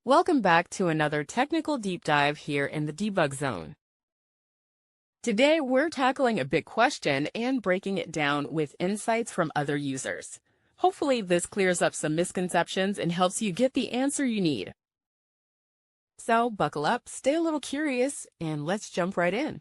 Welcome back to another technical deep dive here in the debug zone. Today, we're tackling a big question and breaking it down with insights from other users. Hopefully, this clears up some misconceptions and helps you get the answer you need. So, buckle up, stay a little curious, and let's jump right in.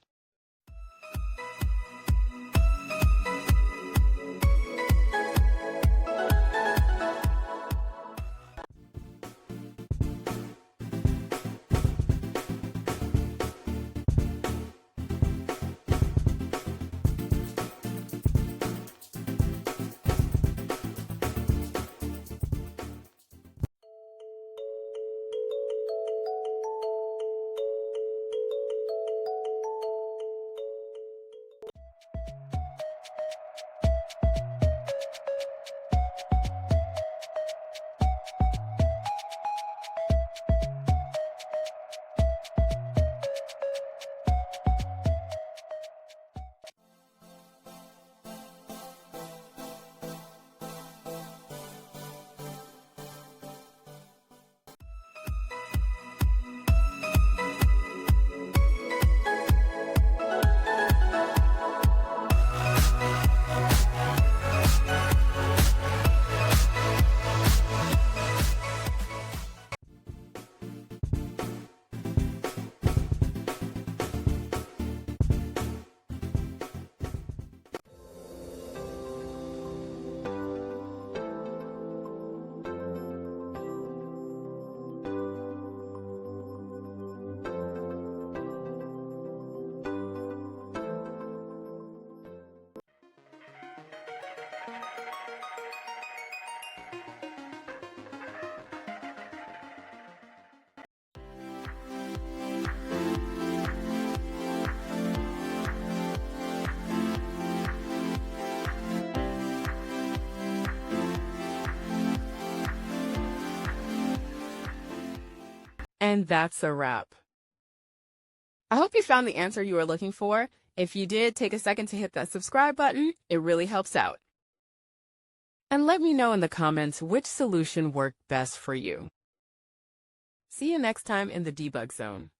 And that's a wrap. I hope you found the answer you were looking for. If you did, take a second to hit that subscribe button. It really helps out. And let me know in the comments which solution worked best for you. See you next time in the debug zone.